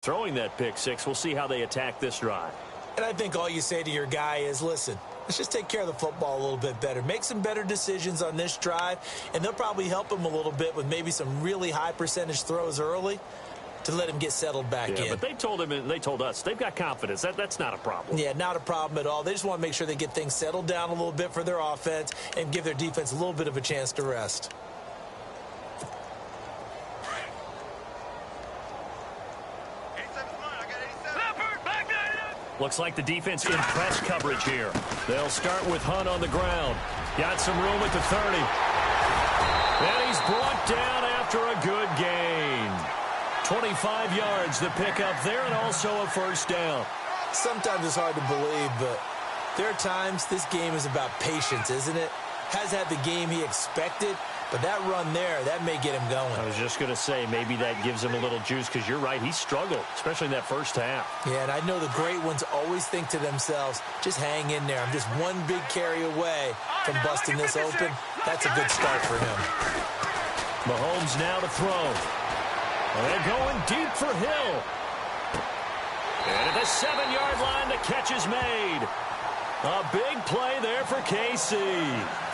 throwing that pick six. We'll see how they attack this drive. And I think all you say to your guy is, listen, let's just take care of the football a little bit better. Make some better decisions on this drive, and they'll probably help him a little bit with maybe some really high percentage throws early to let him get settled back in. But they told him, and they told us, they've got confidence. That's not a problem. Yeah, not a problem at all. They just want to make sure they get things settled down a little bit for their offense and give their defense a little bit of a chance to rest. Looks like the defense in press coverage here. They'll start with Hunt on the ground. Got some room at the 30. And he's brought down after a good gain. 25 yards, the pickup there, and also a first down. Sometimes it's hard to believe, but there are times this game is about patience, isn't it? Has had the game he expected, but that run there, that may get him going. I was just going to say, maybe that gives him a little juice, because you're right, he struggled, especially in that first half. Yeah, and I know the great ones always think to themselves, just hang in there. I'm just one big carry away from busting this open. That's a good start for him. Mahomes now to throw. They're going deep for Hill. And at the 7-yard line, the catch is made. A big play there for KC.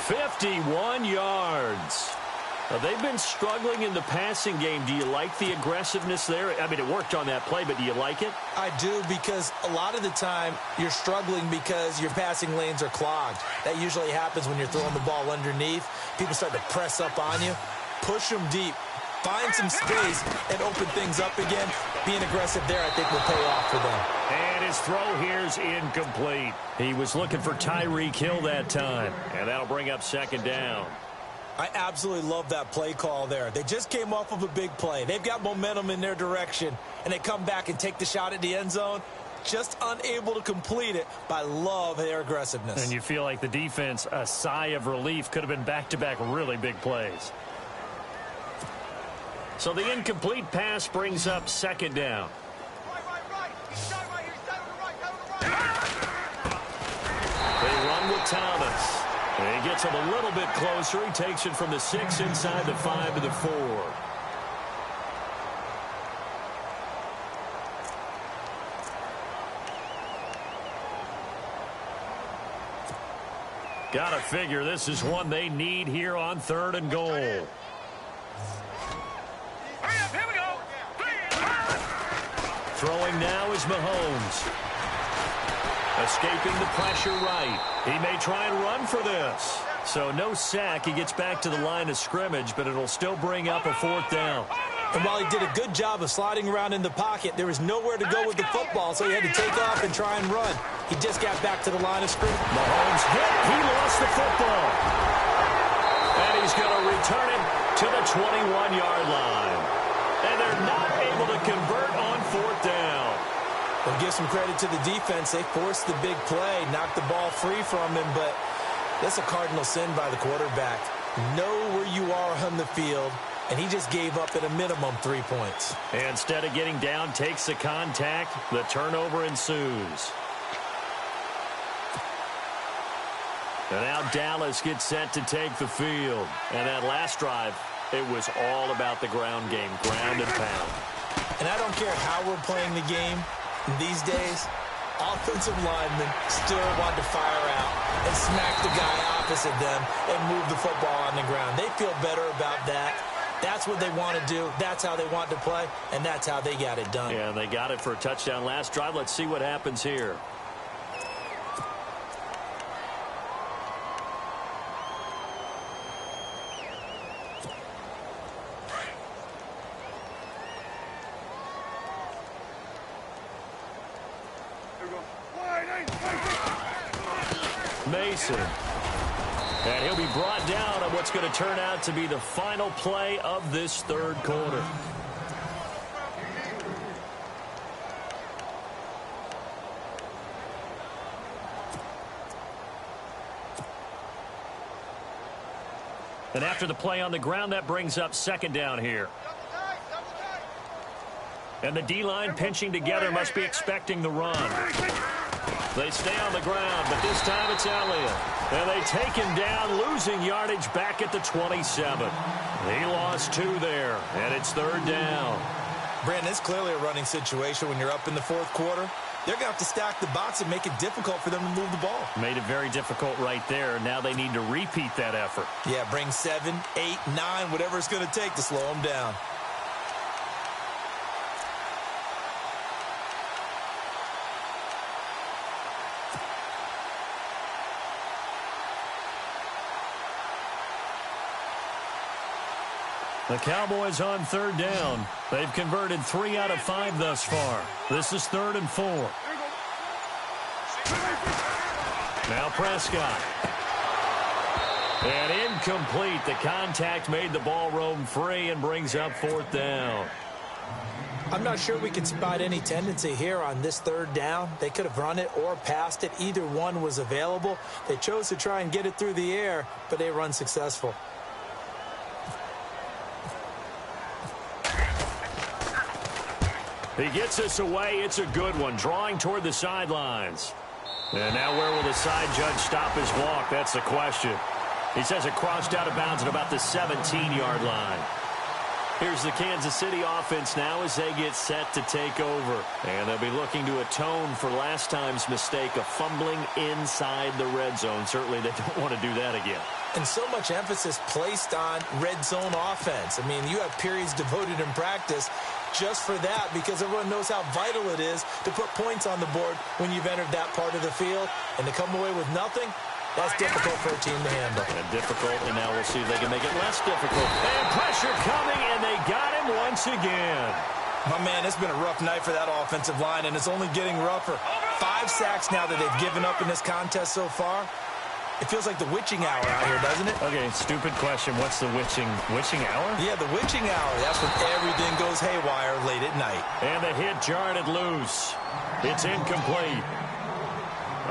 51 yards. They've been struggling in the passing game. Do you like the aggressiveness there? I mean, it worked on that play, but do you like it? I do, because a lot of the time you're struggling because your passing lanes are clogged. That usually happens when you're throwing the ball underneath. People start to press up on you. Push them deep. Find some space and open things up again. Being aggressive there, I think, will pay off for them. And his throw here's incomplete. He was looking for Tyreek Hill that time. And that'll bring up second down. I absolutely love that play call there. They just came off of a big play. They've got momentum in their direction. And they come back and take the shot at the end zone. Just unable to complete it, but I love their aggressiveness. And you feel like the defense, a sigh of relief, could have been back-to-back really big plays. So the incomplete pass brings up second down. They run with Thomas. And he gets him a little bit closer. He takes it from the 6 inside the 5 to the 4. Gotta figure this is one they need here on 3rd and goal. Throwing now is Mahomes. Escaping the pressure right. He may try and run for this. So no sack. He gets back to the line of scrimmage, but it'll still bring up a 4th down. And while he did a good job of sliding around in the pocket, there was nowhere to go with the football, so he had to take off and try and run. He just got back to the line of scrimmage. Mahomes hit. He lost the football. And he's going to return it to the 21-yard line. And they're not able to convert on 4th down. Well, give some credit to the defense. They forced the big play, knocked the ball free from him, but that's a cardinal sin by the quarterback. Know where you are on the field, and he just gave up at a minimum 3 points. And instead of getting down, takes the contact. The turnover ensues. And now Dallas gets set to take the field. And that last drive, it was all about the ground game, ground and pound. And I don't care how we're playing the game these days, offensive linemen still want to fire out and smack the guy opposite them and move the football on the ground. They feel better about that. That's what they want to do. That's how they want to play, and that's how they got it done. Yeah, they got it for a touchdown last drive. Let's see what happens here. Mason. And he'll be brought down on what's going to turn out to be the final play of this 3rd quarter. And after the play on the ground, that brings up second down here. And the D-line pinching together must be expecting the run. They stay on the ground, but this time it's Elliott. And they take him down, losing yardage back at the 27. He lost 2 there, and it's 3rd down. Brandon, it's clearly a running situation when you're up in the fourth quarter. They're going to have to stack the box and make it difficult for them to move the ball. Made it very difficult right there. Now they need to repeat that effort. Yeah, bring 7, 8, 9, whatever it's going to take to slow them down. The Cowboys on third down. They've converted 3 out of 5 thus far. This is 3rd and 4. Now Prescott. And incomplete. The contact made the ball roam free and brings up 4th down. I'm not sure we can spot any tendency here on this 3rd down. They could have run it or passed it. Either one was available. They chose to try and get it through the air, but they run successful. He gets us away. It's a good one. Drawing toward the sidelines. And now where will the side judge stop his walk? That's the question. He says it crossed out of bounds at about the 17-yard line. Here's the Kansas City offense now as they get set to take over. And they'll be looking to atone for last time's mistake of fumbling inside the red zone. Certainly they don't want to do that again. And so much emphasis placed on red zone offense. I mean, you have periods devoted in practice just for that because everyone knows how vital it is to put points on the board when you've entered that part of the field. And to come away with nothing, that's difficult for a team to handle. And difficult, and now we'll see if they can make it less difficult. And pressure coming, and they got him once again. My man, it's been a rough night for that offensive line, and it's only getting rougher. 5 sacks now that they've given up in this contest so far. It feels like the witching hour out here, doesn't it? Okay, stupid question. What's the witching hour? Yeah, the witching hour. That's when everything goes haywire late at night. And the hit jarred it loose. It's incomplete.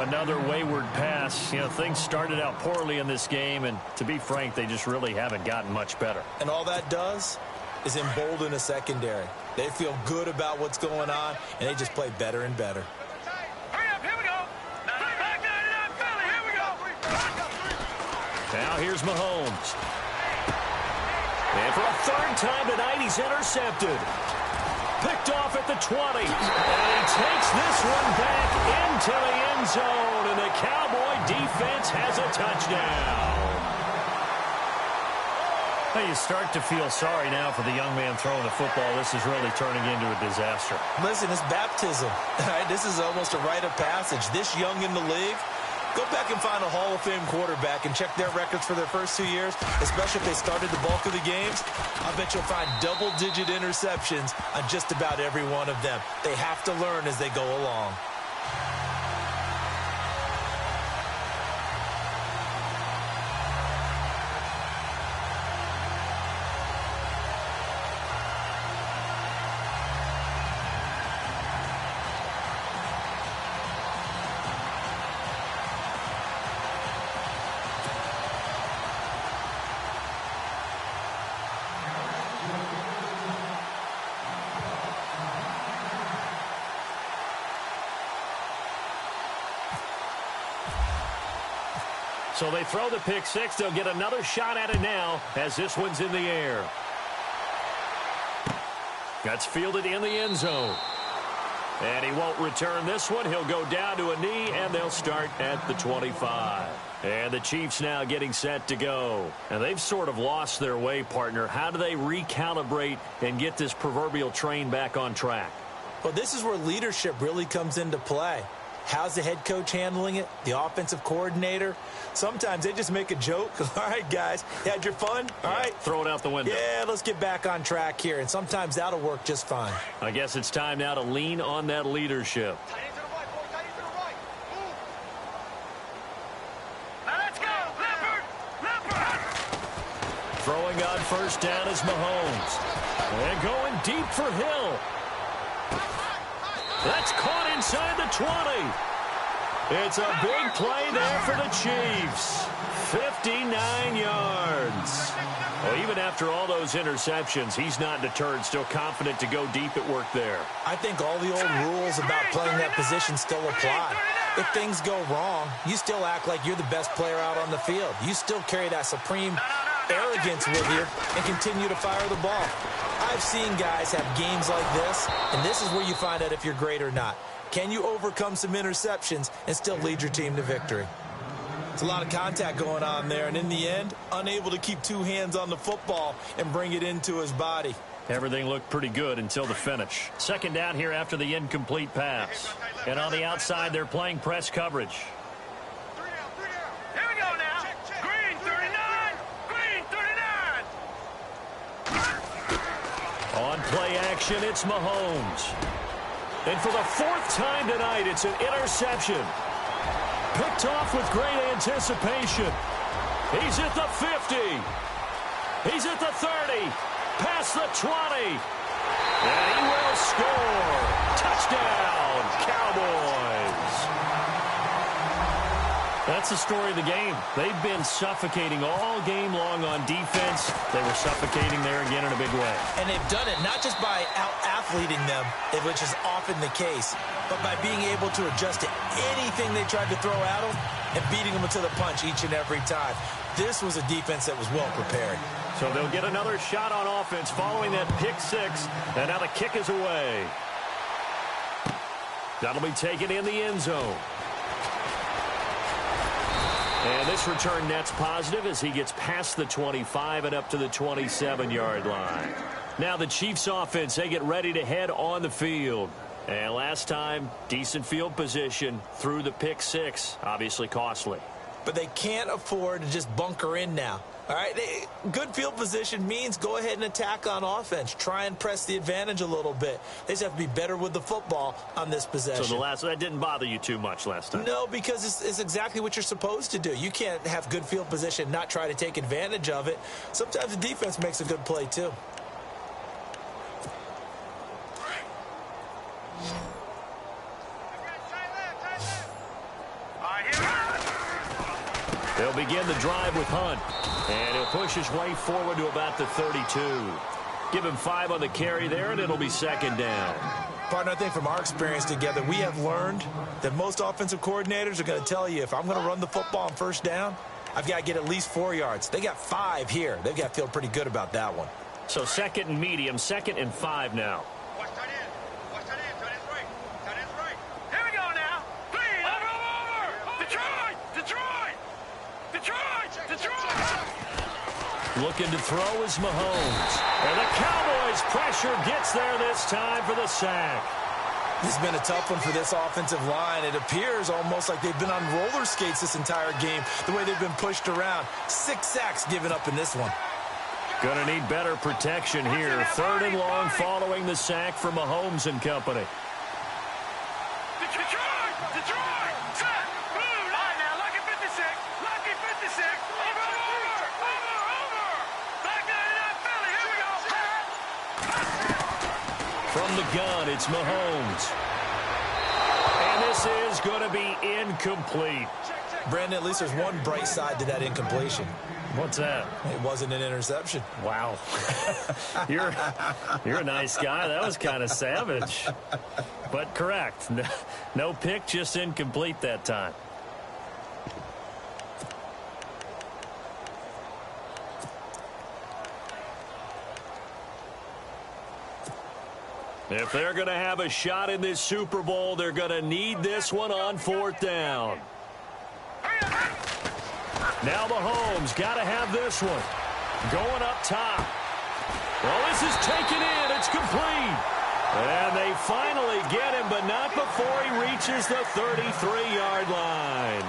Another wayward pass. You know, things started out poorly in this game, and to be frank, they just really haven't gotten much better. And all that does is embolden a secondary. They feel good about what's going on, and they just play better and better. Now here's Mahomes. And for a 3rd time tonight, he's intercepted. Picked off at the 20. And he takes this one back into the end zone. And the Cowboy defense has a touchdown. Well, you start to feel sorry now for the young man throwing the football. This is really turning into a disaster. Listen, it's baptism. All right, this is almost a rite of passage. This young in the league, go back and find a Hall of Fame quarterback and check their records for their first 2 years, especially if they started the bulk of the games. I bet you'll find double-digit interceptions on just about every one of them. They have to learn as they go along. So they throw the pick six. They'll get another shot at it now as this one's in the air. That's fielded in the end zone. And he won't return this one. He'll go down to a knee, and they'll start at the 25. And the Chiefs now getting set to go. And they've sort of lost their way, partner. How do they recalibrate and get this proverbial train back on track? Well, this is where leadership really comes into play. How's the head coach handling it? The offensive coordinator? Sometimes they just make a joke. All right, guys, you had your fun? All right. Throw it out the window. Yeah, let's get back on track here. And sometimes that'll work just fine. I guess it's time now to lean on that leadership. Throwing on first down is Mahomes. And going deep for Hill. That's caught inside the 20. It's a big play there for the Chiefs. 59 yards. Well, even after all those interceptions, he's not deterred, still confident to go deep at work there. I think all the old rules about playing that position still apply. If things go wrong, you still act like you're the best player out on the field. You still carry that supreme arrogance with you and continue to fire the ball. I I've seen guys have games like this, and this is where you find out if you're great or not. Can you overcome some interceptions and still lead your team to victory? It's a lot of contact going on there, and in the end, unable to keep two hands on the football and bring it into his body. Everything looked pretty good until the finish. Second down here after the incomplete pass. And on the outside, they're playing press coverage. Here we go now. Green 39. Green 39. On play action, it's Mahomes. And for the fourth time tonight, it's an interception. Picked off with great anticipation. He's at the 50. He's at the 30. Past the 20. And he will score. Touchdown, Cowboys. That's the story of the game. They've been suffocating all game long on defense. They were suffocating there again in a big way. And they've done it not just by out-athleting them, which is often the case, but by being able to adjust to anything they tried to throw at them and beating them to the punch each and every time. This was a defense that was well prepared. So they'll get another shot on offense following that pick six. And now the kick is away. That'll be taken in the end zone. And this return net's positive as he gets past the 25 and up to the 27-yard line. Now the Chiefs offense, they get ready to head on the field. And last time, decent field position through the pick six. Obviously costly. But they can't afford to just bunker in now. All right, good field position means go ahead and attack on offense. Try and press the advantage a little bit. They just have to be better with the football on this possession. So that didn't bother you too much last time? No, because it's exactly what you're supposed to do. You can't have good field position, not try to take advantage of it. Sometimes the defense makes a good play, too. They'll begin the drive with Hunt. And he'll push his way forward to about the 32. Give him 5 on the carry there, and it'll be second down. Partner, I think from our experience together, we have learned that most offensive coordinators are going to tell you, if I'm going to run the football on first down, I've got to get at least 4 yards. They got 5 here. They've got to feel pretty good about that one. So second and medium, 2nd and 5 now. Looking to throw is Mahomes. And the Cowboys' pressure gets there this time for the sack. This has been a tough one for this offensive line. It appears almost like they've been on roller skates this entire game, the way they've been pushed around. 6 sacks given up in this one. Gonna need better protection here. 3rd and long following the sack for Mahomes and company. From the gun, it's Mahomes. And this is going to be incomplete. Brandon, at least there's one bright side to that incompletion. What's that? It wasn't an interception. Wow. You're a nice guy. That was kind of savage. But correct. No pick, just incomplete that time. If they're going to have a shot in this Super Bowl, they're going to need this one on 4th down. Now Mahomes got to have this one. Going up top. Well, this is taken in. It's complete. And they finally get him, but not before he reaches the 33-yard line.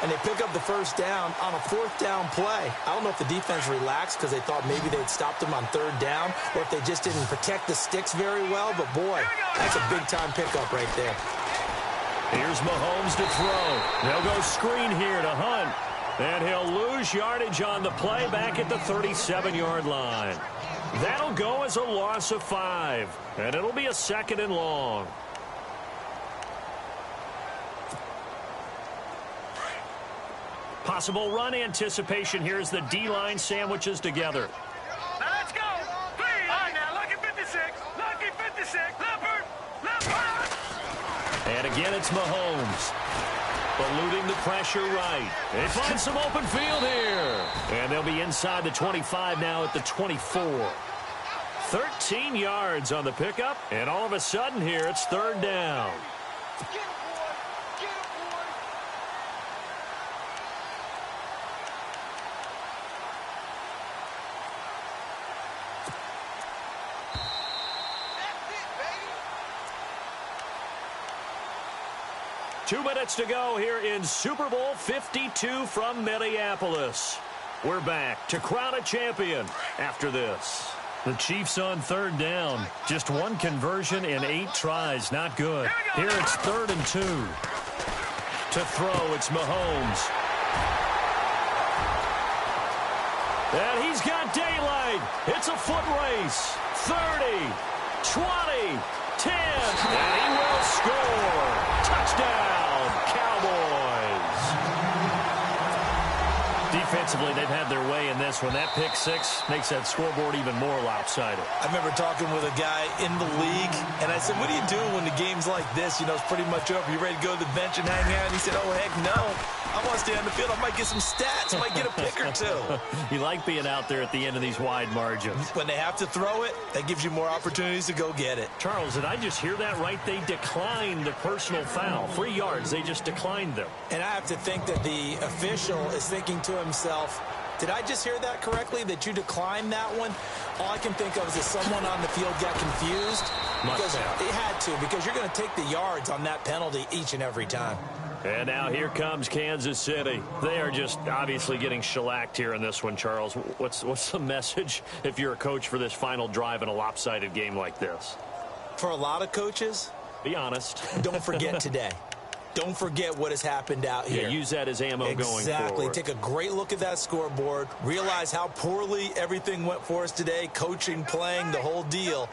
And they pick up the first down on a 4th down play. I don't know if the defense relaxed because they thought maybe they'd stopped them on 3rd down, or if they just didn't protect the sticks very well. But, boy, that's a big-time pickup right there. Here's Mahomes to throw. They'll go screen here to Hunt. And he'll lose yardage on the play back at the 37-yard line. That'll go as a loss of 5. And it'll be a 2nd and long. Possible run anticipation here as the D-line sandwiches together. Now let's go. Please. All right, now, lucky 56. Lucky 56. Leopard. And again, it's Mahomes. Eluding the pressure right. They find some open field here. And they'll be inside the 25 now at the 24. 13 yards on the pickup, and all of a sudden here, it's third down. Get him, boy. Get him, boy. That's it, baby. 2 minutes to go here in Super Bowl 52 from Minneapolis. We're back to crown a champion after this. The Chiefs on third down. Just one conversion in 8 tries. Not good. Here it's 3rd and 2. To throw, it's Mahomes. And he's got daylight. It's a foot race. 30, 20, 10. And he will score. Touchdown, Cowboys. Defensively, they've had their way in this one. That pick 6 makes that scoreboard even more lopsided. I remember talking with a guy in the league, and I said, what do you do when the game's like this? You know, it's pretty much over. You ready to go to the bench and hang out? And he said, oh, heck no. I want to stay on the field. I might get some stats. I might get a pick or 2. You like being out there at the end of these wide margins. When they have to throw it, that gives you more opportunities to go get it. Charles, did I just hear that right? They declined the personal foul. 3 yards. They just declined them. And I have to think that the official is thinking to himself, did I just hear that correctly, that you declined that one? All I can think of is that someone on the field got confused. Because they had to, because you're going to take the yards on that penalty each and every time. And now here comes Kansas City. They are just obviously getting shellacked here in this one, Charles. What's the message if you're a coach for this final drive in a lopsided game like this? For a lot of coaches, be honest. Don't forget today. Don't forget what has happened out here. Yeah, use that as ammo going forward. Exactly. Take a great look at that scoreboard. Realize how poorly everything went for us today, coaching, playing, the whole deal.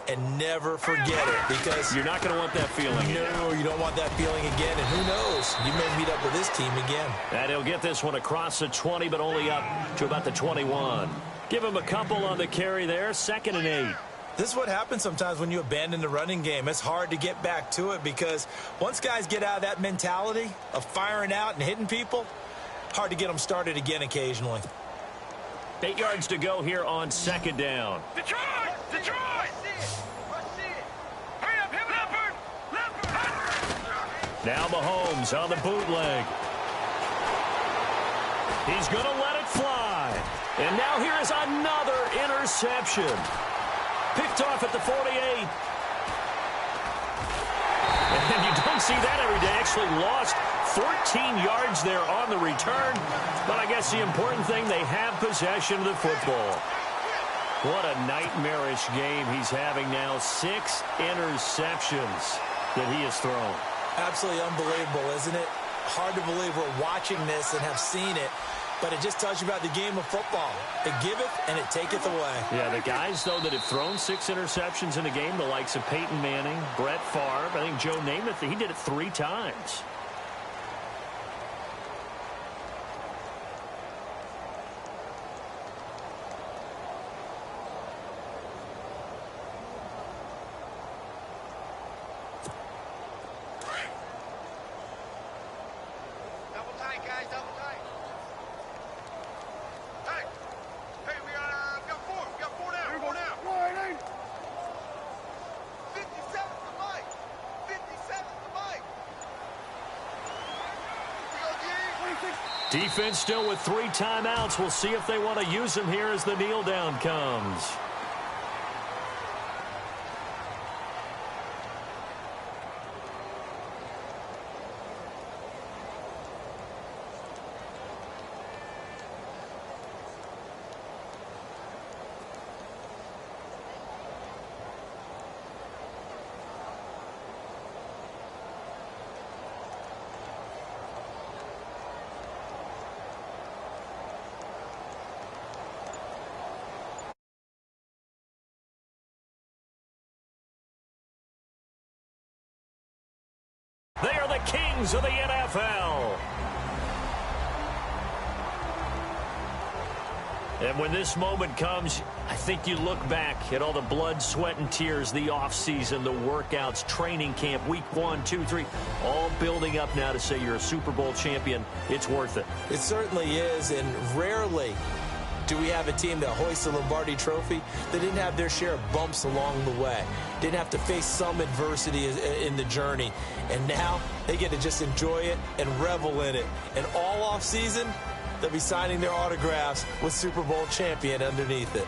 And never forget it, because you're not going to want that feeling. No, you don't want that feeling again. And who knows? You may meet up with this team again. And he'll get this one across the 20, but only up to about the 21. Give him a couple on the carry there. 2nd and 8. This is what happens sometimes when you abandon the running game. It's hard to get back to it, because once guys get out of that mentality of firing out and hitting people, hard to get them started again occasionally. 8 yards to go here on 2nd down. Detroit! Detroit! Hurry up, him, Leopard! Now Mahomes on the bootleg. He's going to let it fly. And now here is another interception. Picked off at the 48. And you don't see that every day. Actually lost 14 yards there on the return. But I guess the important thing, they have possession of the football. What a nightmarish game he's having now. 6 interceptions that he has thrown. Absolutely unbelievable, isn't it? Hard to believe we're watching this and have seen it. But it just tells you about the game of football. It giveth and it taketh away. Yeah, the guys, though, that have thrown 6 interceptions in a game, the likes of Peyton Manning, Brett Favre, I think Joe Namath, he did it 3 times. Defense still with 3 timeouts. We'll see if they want to use them here as the kneel down comes. They are the kings of the NFL. And when this moment comes, I think you look back at all the blood, sweat, and tears, the offseason, the workouts, training camp, week 1, 2, 3, all building up now to say you're a Super Bowl champion. It's worth it. It certainly is, and rarely Do we have a team that hoists the Lombardi Trophy? They didn't have their share of bumps along the way. Didn't have to face some adversity in the journey. And now they get to just enjoy it and revel in it. And all off season, they'll be signing their autographs with Super Bowl champion underneath it.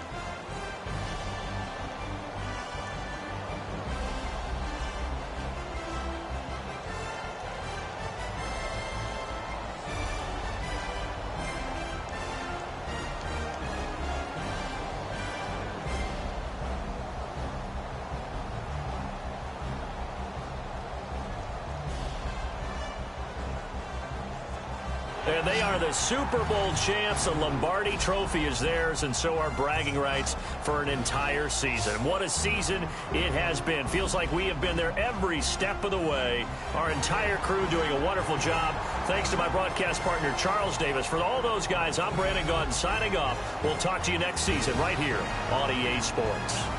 And they are the Super Bowl champs. The Lombardi Trophy is theirs, and so are bragging rights for an entire season. What a season it has been. Feels like we have been there every step of the way. Our entire crew doing a wonderful job. Thanks to my broadcast partner, Charles Davis. For all those guys, I'm Brandon Gunn signing off. We'll talk to you next season right here on EA Sports.